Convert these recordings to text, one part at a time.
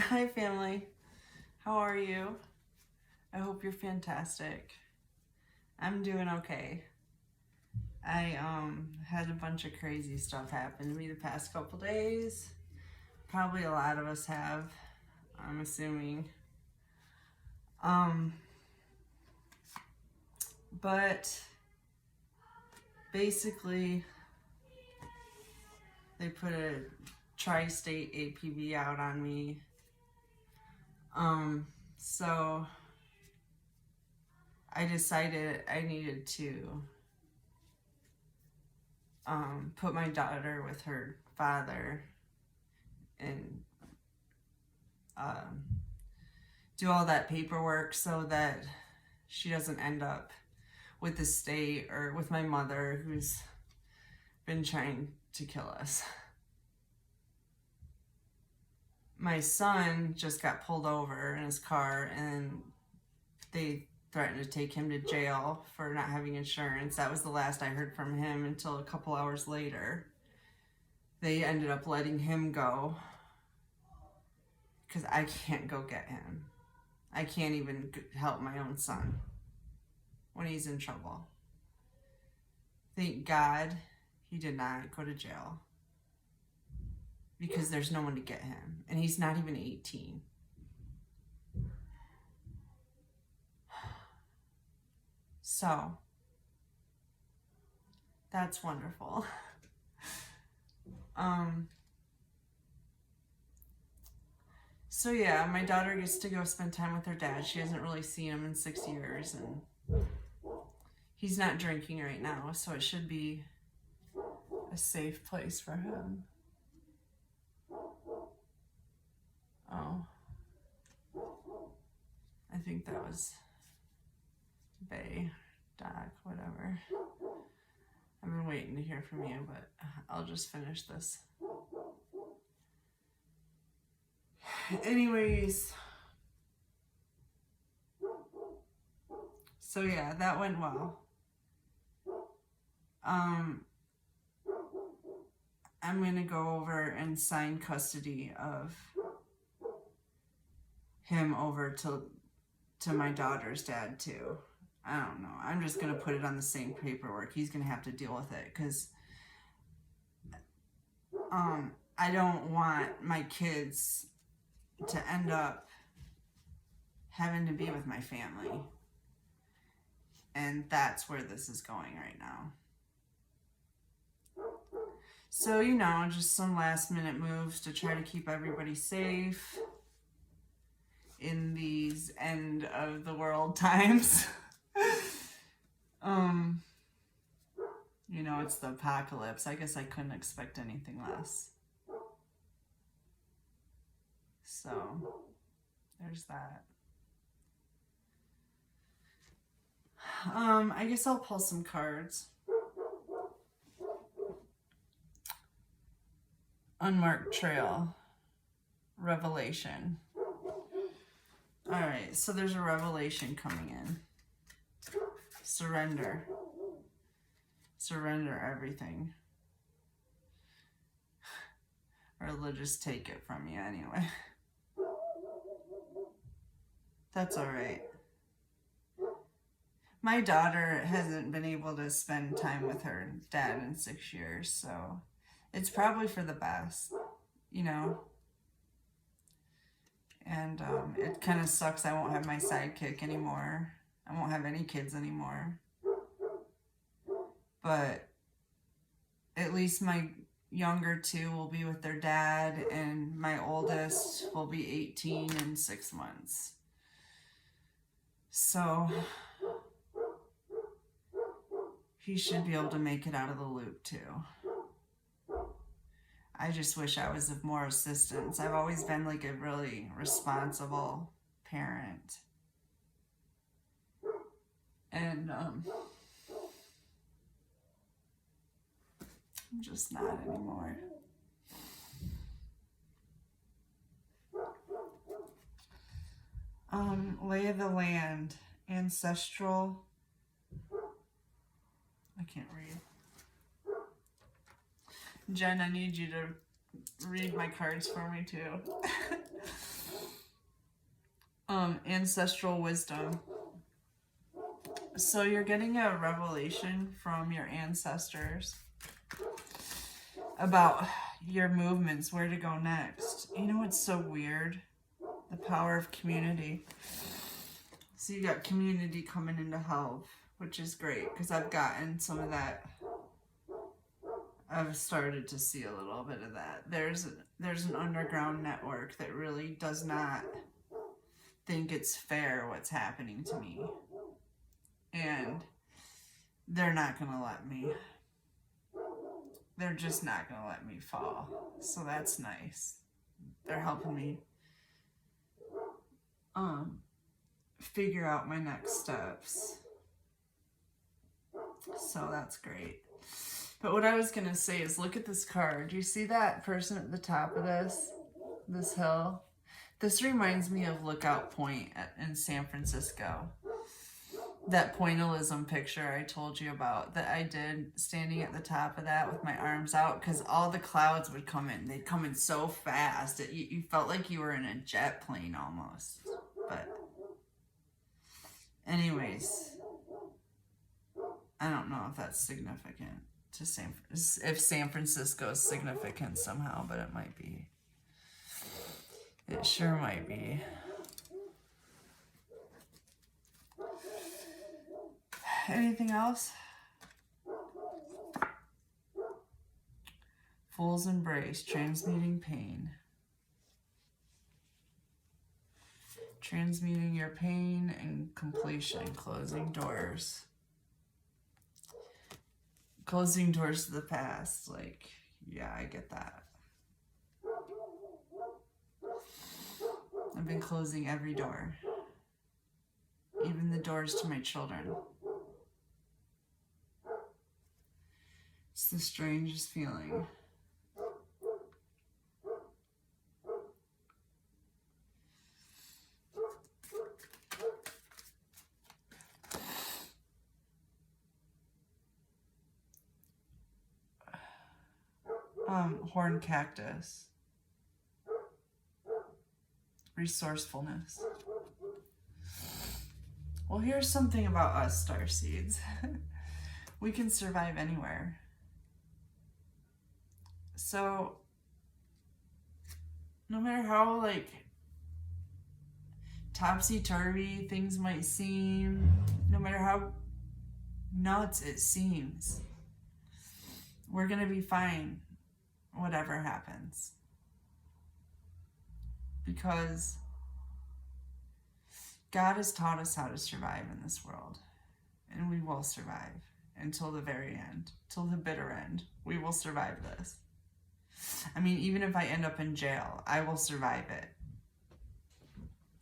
Hi family, how are you? I hope you're fantastic. I'm doing okay. I had a bunch of crazy stuff happen to me the past couple days. Probably a lot of us have, I'm assuming. Um but basically they put a tri-state APB out on me. So I decided I needed to put my daughter with her father and do all that paperwork so that she doesn't end up with the state or with my mother, who's been trying to kill us. My son just got pulled over in his car and they threatened to take him to jail for not having insurance. That was the last I heard from him until a couple hours later. They ended up letting him go because I can't go get him. I can't even help my own son when he's in trouble. Thank God he did not go to jail because there's no one to get him, and he's not even 18. So that's wonderful. So yeah, my daughter gets to go spend time with her dad. She hasn't really seen him in 6 years, and he's not drinking right now, so it should be a safe place for him. Oh, I think that was Bay, Doc, whatever. I've been waiting to hear from you, but I'll just finish this. Anyways, so yeah, that went well. I'm gonna go over and sign custody of him over to my daughter's dad too. I don't know. I'm just gonna put it on the same paperwork. He's gonna have to deal with it because I don't want my kids to end up having to be with my family. And that's where this is going right now. So, just some last minute moves to try to keep everybody safe in these end of the world times. It's the apocalypse. I guess I couldn't expect anything less. So, there's that. I guess I'll pull some cards. Unmarked trail. Revelation. Alright, so there's a revelation coming in. Surrender. Surrender everything. Or they'll just take it from you anyway. That's alright. My daughter hasn't been able to spend time with her dad in 6 years, so it's probably for the best, And it kind of sucks I won't have my sidekick anymore. I won't have any kids anymore. But at least my younger two will be with their dad, and my oldest will be 18 in 6 months. So he should be able to make it out of the loop too. I just wish I was of more assistance. I've always been like a really responsible parent. And I'm just not anymore. Lay of the land, ancestral. I can't read. Jen, I need you to read my cards for me too. Ancestral wisdom. So you're getting a revelation from your ancestors about your movements, where to go next. You know what's so weird? The power of community. So you got community coming into help, which is great because I've gotten some of that. I've started to see a little bit of that. There's an underground network that really does not think it's fair what's happening to me. And they're not going to let me. They're just not going to let me fall. So that's nice. They're helping me figure out my next steps. So that's great. But what I was going to say is, look at this card. Do you see that person at the top of this hill? This reminds me of Lookout Point in San Francisco. That pointillism picture I told you about that I did standing at the top of that with my arms out, because all the clouds would come in. They'd come in so fast. You felt like you were in a jet plane almost. But anyways, I don't know if that's significant to if San Francisco is significant somehow, but it might be. It sure might be. Anything else? Fool's embrace, transmuting pain. Transmuting your pain and completion, closing doors. Closing doors to the past, like, yeah, I get that. I've been closing every door. Even the doors to my children. It's the strangest feeling. Horn cactus. Resourcefulness. Well, here's something about us, starseeds. We can survive anywhere. So, no matter how, like, topsy-turvy things might seem, no matter how nuts it seems, we're gonna be fine, whatever happens. Because God has taught us how to survive in this world. And we will survive until the very end, till the bitter end. We will survive this. I mean, even if I end up in jail, I will survive it.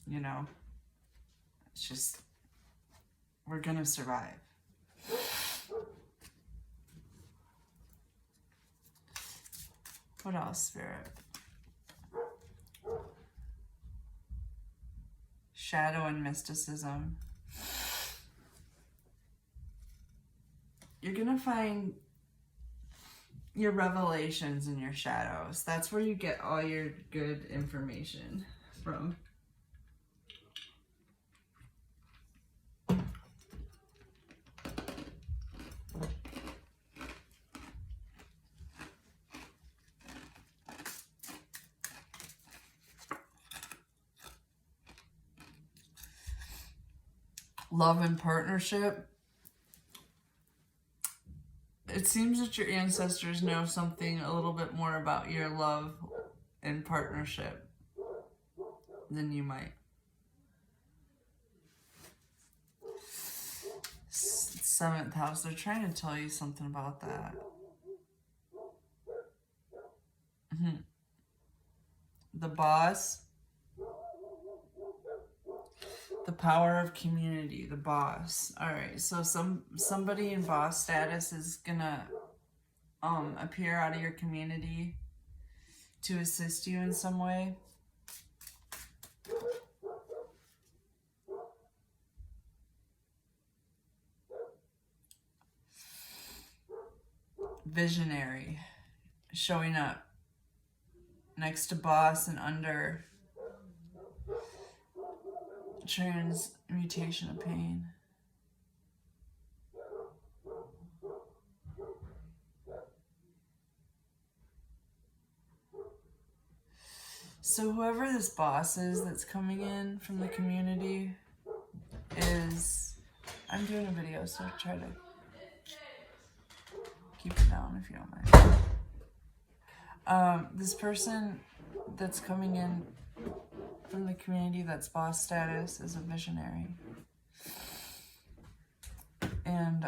You know? It's just, we're gonna survive. What else, Spirit? Shadow and mysticism. You're gonna find your revelations in your shadows. That's where you get all your good information from. Love and partnership. It seems that your ancestors know something a little bit more about your love and partnership than you might. Seventh house, they're trying to tell you something about that. The boss. The power of community, the boss. All right, so somebody in boss status is gonna appear out of your community to assist you in some way. Visionary, showing up next to boss and under transmutation of pain. So whoever this boss is that's coming in from the community is, I'm doing a video, so try to keep it down if you don't mind. This person that's coming in from the community that's boss status is a visionary. And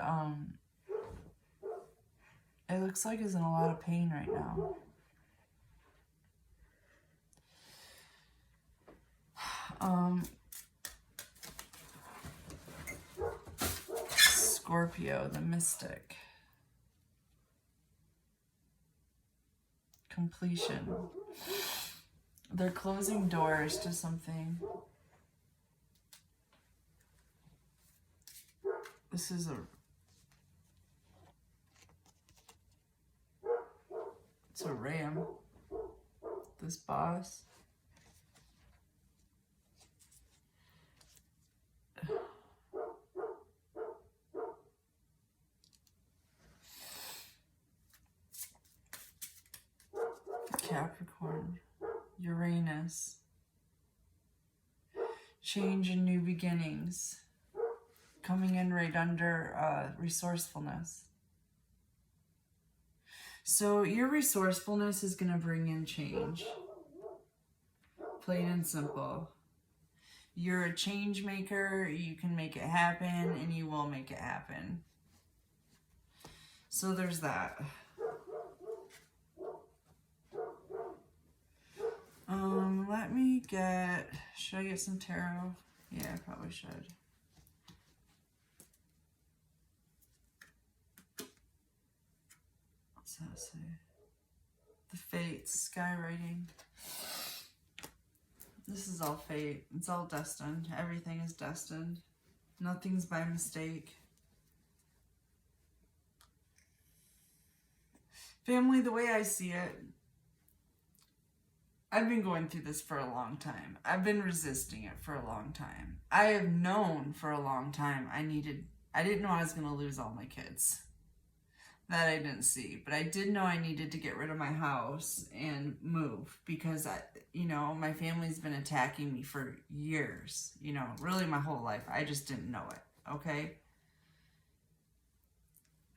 it looks like he's in a lot of pain right now. Scorpio, the mystic. Completion. They're closing doors to something. This is it's a ram. This boss. Capricorn, Uranus, change and new beginnings, coming in right under resourcefulness. So your resourcefulness is going to bring in change, plain and simple. You're a change maker, you can make it happen, and you will make it happen. So there's that. Let me get, should I get some tarot? Yeah, I probably should. What's that say? The fates, skywriting. This is all fate. It's all destined. Everything is destined. Nothing's by mistake. Family, the way I see it, I've been going through this for a long time. I've been resisting it for a long time. I have known for a long time I didn't know I was going to lose all my kids. That I didn't see. But I did know I needed to get rid of my house and move because, my family's been attacking me for years. Really my whole life. I just didn't know it, okay?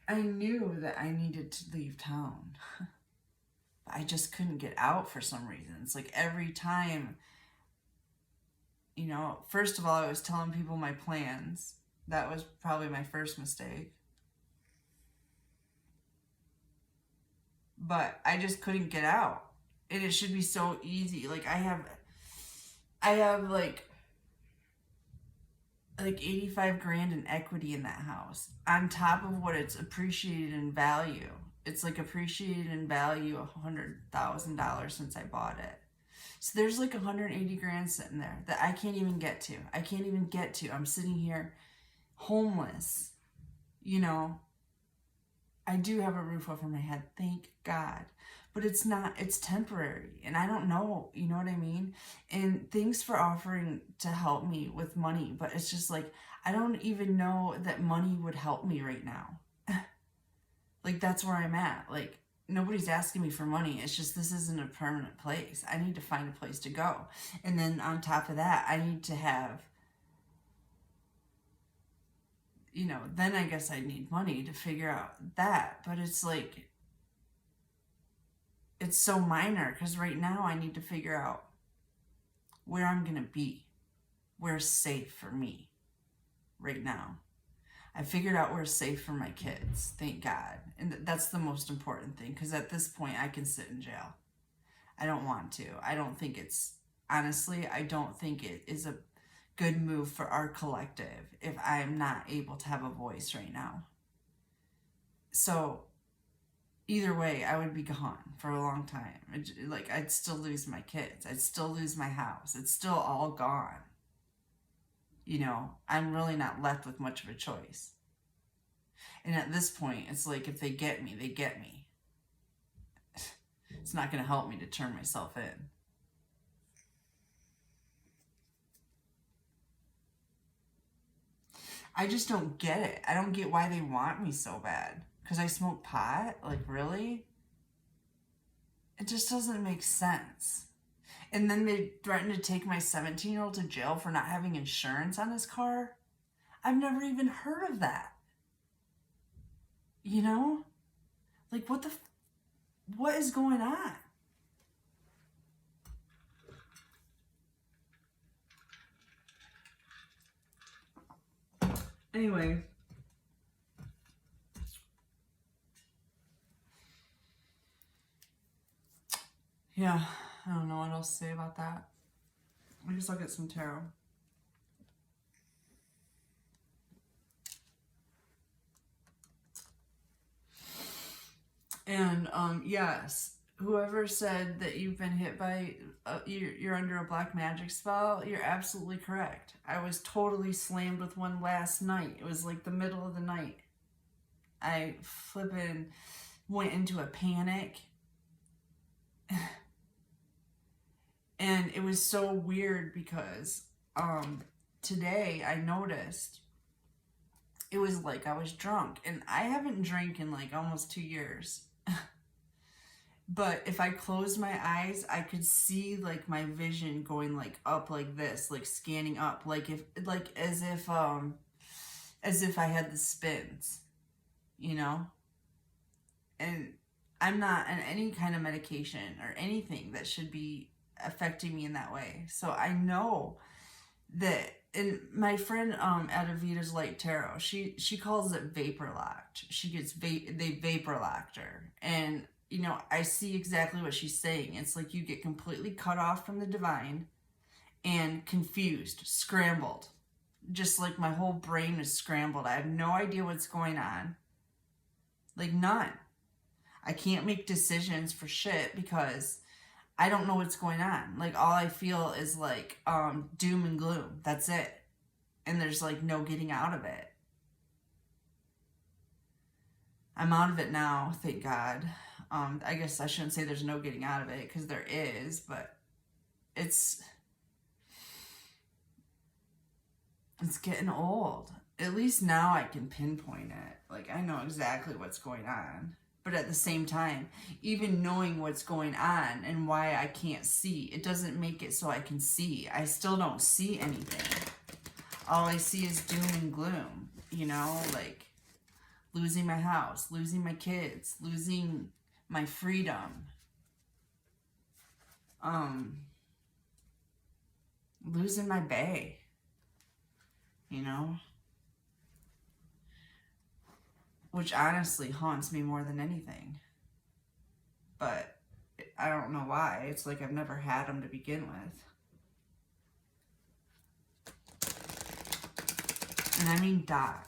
I knew that I needed to leave town. I just couldn't get out for some reason. It's like every time, first of all, I was telling people my plans. That was probably my first mistake. But I just couldn't get out. And it should be so easy. Like I have like 85 grand in equity in that house. On top of what it's appreciated in value. It's like appreciated in value $100,000 since I bought it. So there's like 180 grand sitting there that I can't even get to. I'm sitting here homeless. I do have a roof over my head, thank God. But it's temporary. And I don't know, you know what I mean? And thanks for offering to help me with money. But it's just like, I don't even know that money would help me right now. Like, that's where I'm at. Like, nobody's asking me for money. It's just this isn't a permanent place. I need to find a place to go. And then on top of that, I need to have, then I guess I need money to figure out that. But it's like, it's so minor because right now I need to figure out where I'm going to be. Where's safe for me right now. I figured out where's safe for my kids, thank God. And that's the most important thing, because at this point I can sit in jail. I don't want to. I don't think it is a good move for our collective if I'm not able to have a voice right now. So either way, I would be gone for a long time. I'd still lose my kids. I'd still lose my house. It's still all gone. I'm really not left with much of a choice. And at this point, it's like if they get me, they get me. It's not going to help me to turn myself in. I just don't get it. I don't get why they want me so bad. Because I smoke pot? Like, really? It just doesn't make sense. And then they threatened to take my 17-year-old to jail for not having insurance on his car. I've never even heard of that. You know? Like, what is going on? Anyway. Yeah, I don't know what else to say about that. I guess I'll get some tarot. And yes, whoever said that you've been hit by, you're under a black magic spell, you're absolutely correct. I was totally slammed with one last night. It was like the middle of the night. I flippin' went into a panic. And it was so weird because today I noticed it was like I was drunk. And I haven't drank in like almost 2 years. But if I closed my eyes, I could see like my vision going like up like this, like scanning up, like as if I had the spins, you know? And I'm not on any kind of medication or anything that should be affecting me in that way. So I know that, and my friend Adavita's Light Tarot, she calls it vapor locked. She gets they vapor locked her. And you know, I see exactly what she's saying. It's like you get completely cut off from the divine and confused, scrambled. Just like my whole brain is scrambled. I have no idea what's going on. Like, none. I can't make decisions for shit because I don't know what's going on. Like, all I feel is like doom and gloom. That's it. And there's like no getting out of it. I'm out of it now, thank God. I guess I shouldn't say there's no getting out of it because there is, but it's getting old. At least now I can pinpoint it. Like, I know exactly what's going on. But at the same time, even knowing what's going on and why I can't see, it doesn't make it so I can see. I still don't see anything. All I see is doom and gloom, you know, like losing my house, losing my kids, losing my freedom, losing my bae, you know, which honestly haunts me more than anything. But I don't know why. It's like I've never had them to begin with. And I mean Doc.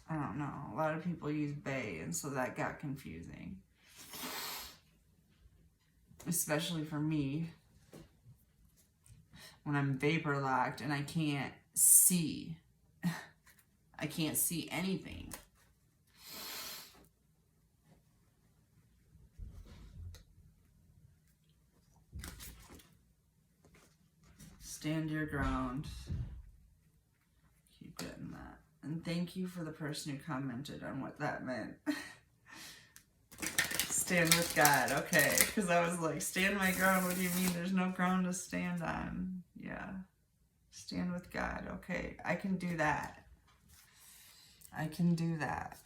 I don't know. A lot of people use bae, and so that got confusing. Especially for me. When I'm vapor locked and I can't see. I can't see anything. Stand your ground. Keep getting that. And thank you for the person who commented on what that meant. Stand with God. Okay. Because I was like, stand my ground. What do you mean there's no ground to stand on? Yeah. Stand with God. Okay. I can do that. I can do that.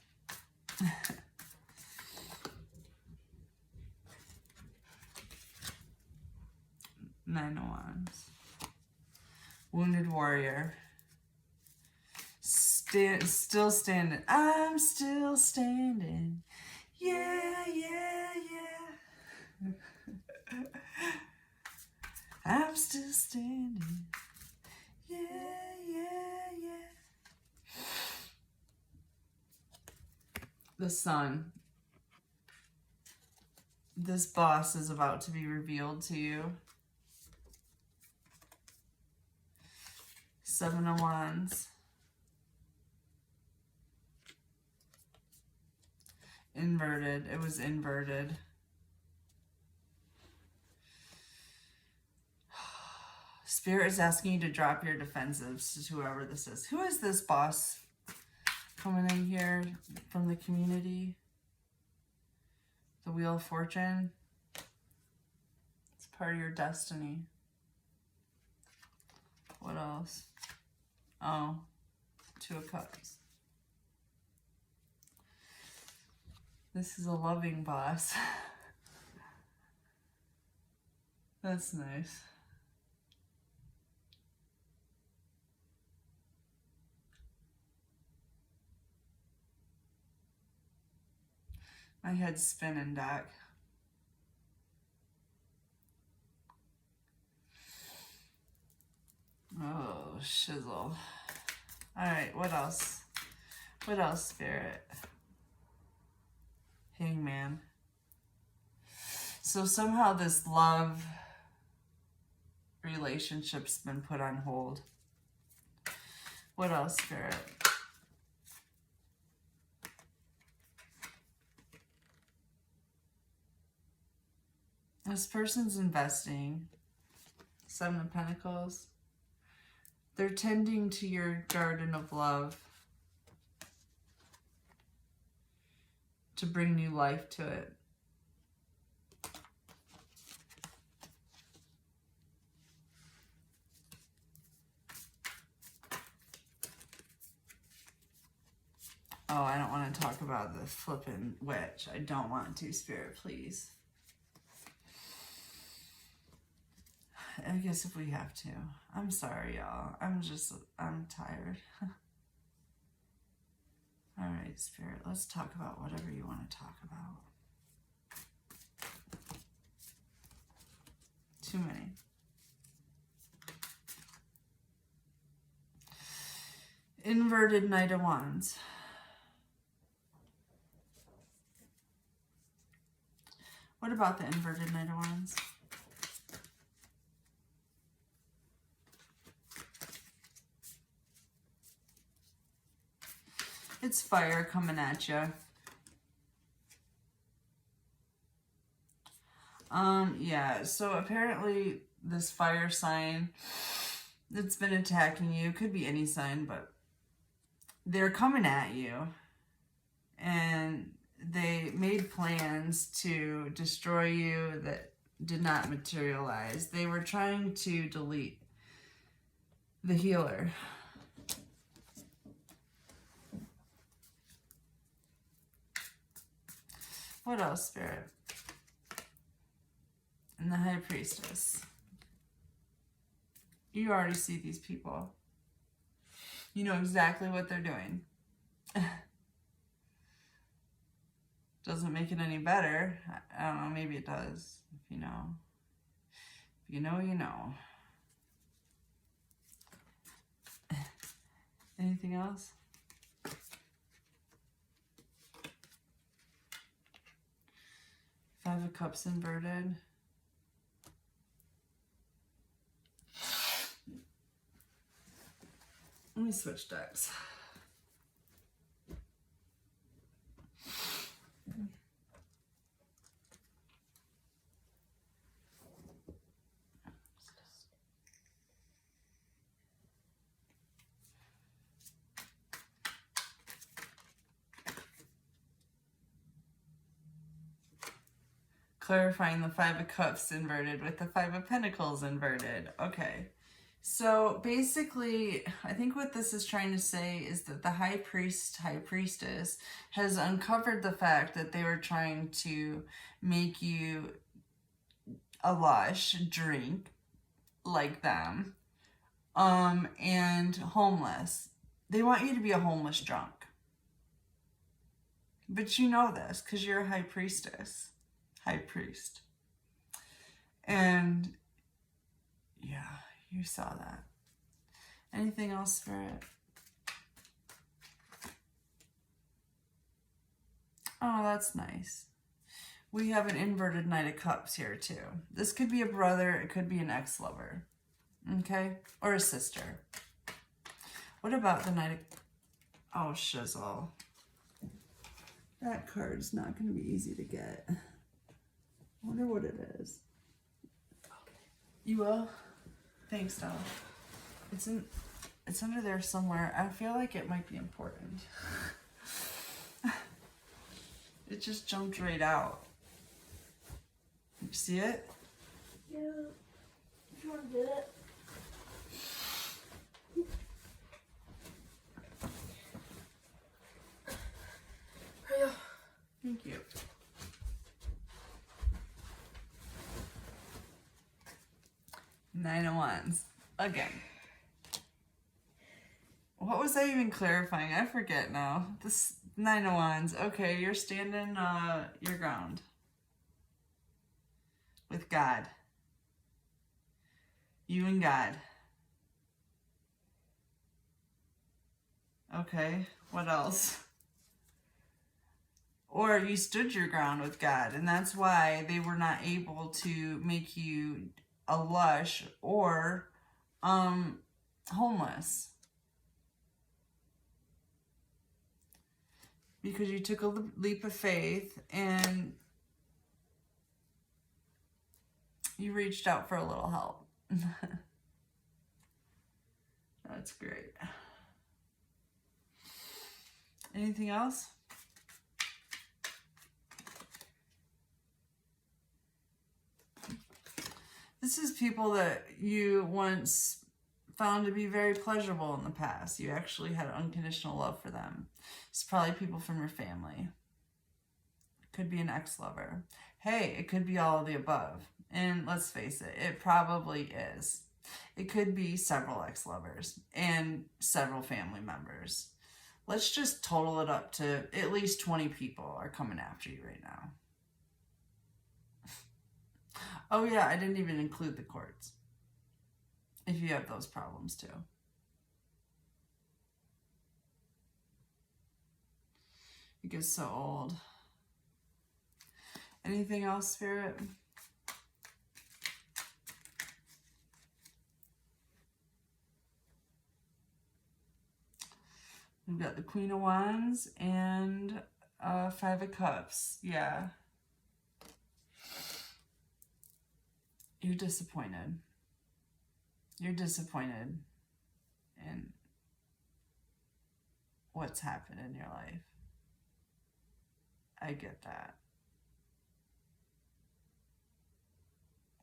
9 of Wands. Wounded warrior. Still standing. I'm still standing. Yeah, yeah, yeah. I'm still standing. Yeah, yeah, yeah. The Sun. This boss is about to be revealed to you. 7 of Wands. Inverted. It was inverted. Spirit is asking you to drop your defensives to whoever this is. Who is this boss coming in here from the community? The Wheel of Fortune. It's part of your destiny. What else? Oh, Two of Cups. This is a loving boss. That's nice. My head's spinning, Doc. Oh, shizzle. Alright, what else? What else, Spirit? Hangman. So somehow this love relationship's been put on hold. What else, Spirit? This person's investing. Seven of Pentacles. They're tending to your garden of love to bring new life to it. Oh, I don't want to talk about the flippin' witch. I don't want to, Spirit, please. I guess if we have to. I'm sorry, y'all. I'm tired. All right, Spirit, let's talk about whatever you want to talk about. Too many. Inverted Knight of Wands. What about the inverted Knight of Wands? It's fire coming at you. Yeah, so apparently this fire sign that's been attacking you, could be any sign, but they're coming at you. And they made plans to destroy you that did not materialize. They were trying to delete the healer. What else, Spirit? And the High Priestess. You already see these people. You know exactly what they're doing. Doesn't make it any better. I don't know, maybe it does. If you know. If you know, you know. Anything else? Five of Cups inverted. Let me switch decks. Clarifying the Five of Cups inverted with the Five of Pentacles inverted. Okay. So basically, I think what this is trying to say is that the High Priestess has uncovered the fact that they were trying to make you a lush drink like them, and homeless. They want you to be a homeless drunk. But you know this because you're a High Priestess. High Priest. And yeah, you saw that. Anything else, Spirit? Oh, that's nice. We have an inverted Knight of Cups here too. This could be a brother, it could be an ex-lover. Okay? Or a sister. What about the Knight of... Oh, shizzle. That card's not going to be easy to get. I wonder what it is. You will? Thanks, Della. It's under there somewhere. I feel like it might be important. It just jumped right out. You see it? Yeah. If you want to get it. Here you go. Thank you. Nine of Wands. Again. What was I even clarifying? I forget now. This Nine of Wands. Okay, you're standing your ground. With God. You and God. Okay, what else? Or you stood your ground with God, and that's why they were not able to make you a lush or homeless. Because you took a leap of faith and you reached out for a little help. That's great. Anything else? This is people that you once found to be very pleasurable in the past. You actually had unconditional love for them. It's probably people from your family. Could be an ex-lover. Hey, it could be all of the above. And let's face it, it probably is. It could be several ex-lovers and several family members. Let's just total it up to at least 20 people are coming after you right now. Oh yeah, I didn't even include the courts. If you have those problems too. It gets so old. Anything else, Spirit? We've got the Queen of Wands and Five of Cups. Yeah. You're disappointed. You're disappointed in what's happened in your life. I get that.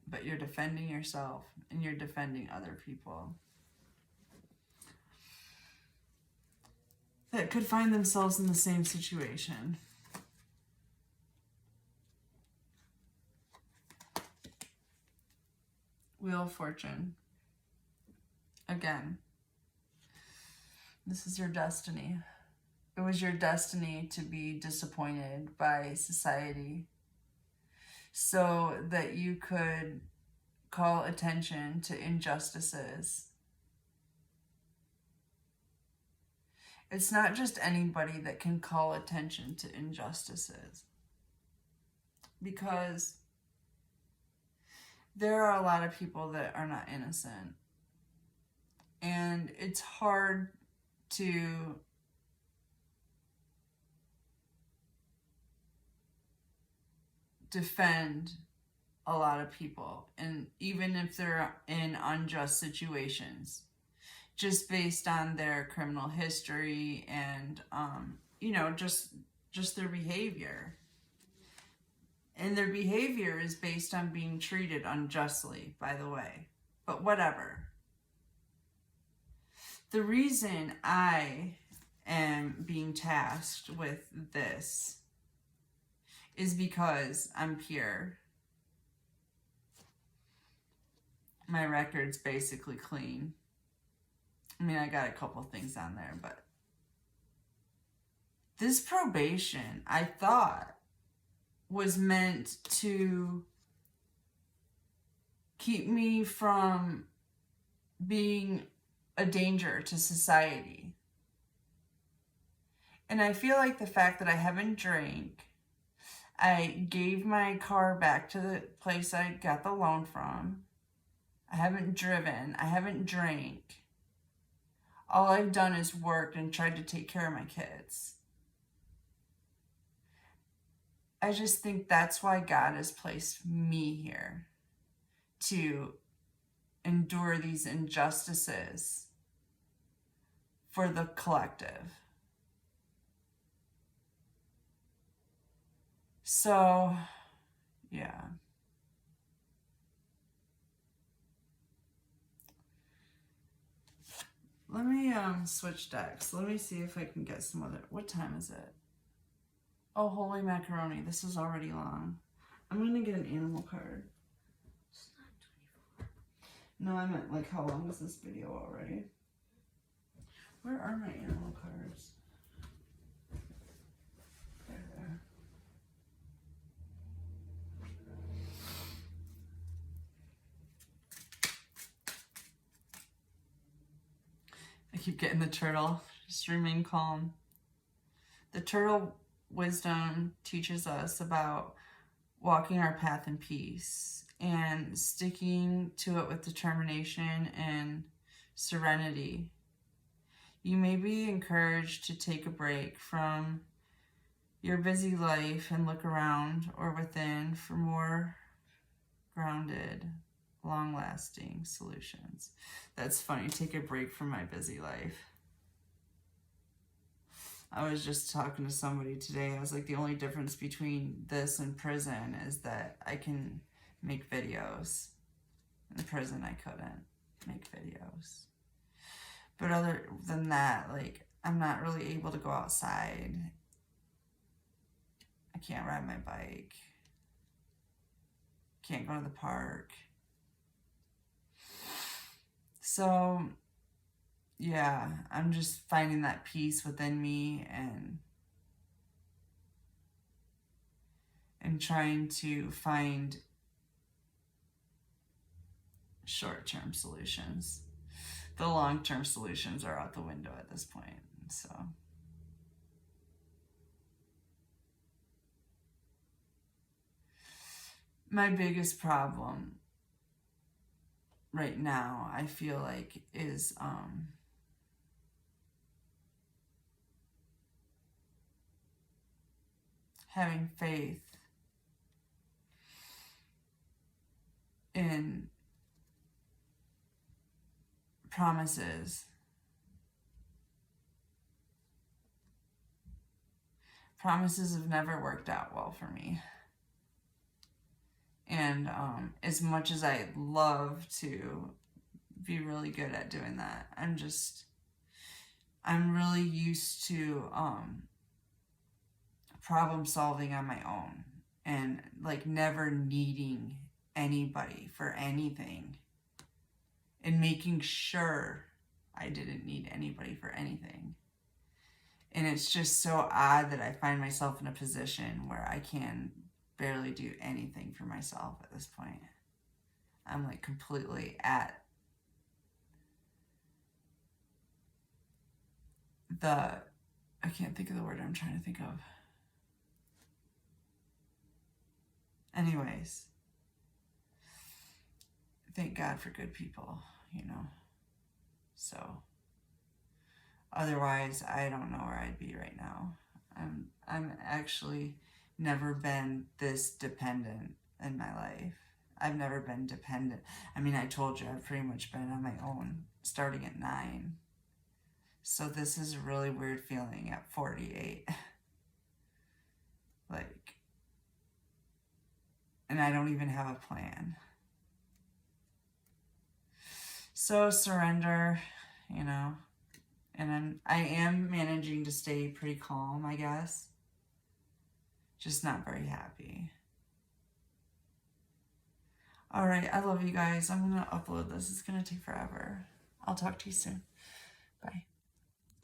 But you're defending yourself and you're defending other people that could find themselves in the same situation. Wheel of Fortune. Again, this is your destiny. It was your destiny to be disappointed by society so that you could call attention to injustices. It's not just anybody that can call attention to injustices, because there are a lot of people that are not innocent, and it's hard to defend a lot of people, and even if they're in unjust situations, just based on their criminal history and you know, just their behavior. And their behavior is based on being treated unjustly, by the way. But whatever. The reason I am being tasked with this is because I'm pure. My record's basically clean. I mean, I got a couple things on there, but this probation, I thought, was meant to keep me from being a danger to society. And I feel like the fact that I haven't drank, I gave my car back to the place I got the loan from, I haven't driven, I haven't drank. All I've done is worked and tried to take care of my kids. I just think that's why God has placed me here, to endure these injustices for the collective. So, yeah. Let me switch decks. Let me see if I can get some other... What time is it? Oh, holy macaroni. This is already long. I'm going to get an animal card. It's not 24. No, I meant like how long is this video already? Where are my animal cards? There. I keep getting the turtle. Just remain calm. The turtle wisdom teaches us about walking our path in peace and sticking to it with determination and serenity. You may be encouraged to take a break from your busy life and look around or within for more grounded, long-lasting solutions. That's funny, take a break from my busy life. I was just talking to somebody today. I was like, the only difference between this and prison is that I can make videos. In prison, I couldn't make videos. But other than that, like, I'm not really able to go outside. I can't ride my bike. Can't go to the park. So, yeah, I'm just finding that peace within me and trying to find short-term solutions. The long-term solutions are out the window at this point, so. My biggest problem right now, I feel like, is having faith in promises. Promises have never worked out well for me. And as much as I love to be really good at doing that, I'm really used to problem solving on my own and like never needing anybody for anything and making sure I didn't need anybody for anything. And it's just so odd that I find myself in a position where I can barely do anything for myself at this point. I'm like completely at I can't think of the word I'm trying to think of. Anyways, thank God for good people, you know. So, otherwise, I don't know where I'd be right now. I'm actually never been this dependent in my life. I've never been dependent. I mean, I told you I've pretty much been on my own starting at 9. So this is a really weird feeling at 48. Like, and I don't even have a plan. So surrender, you know, and I am managing to stay pretty calm, I guess. Just not very happy. All right, I love you guys. I'm going to upload this. It's going to take forever. I'll talk to you soon. Bye.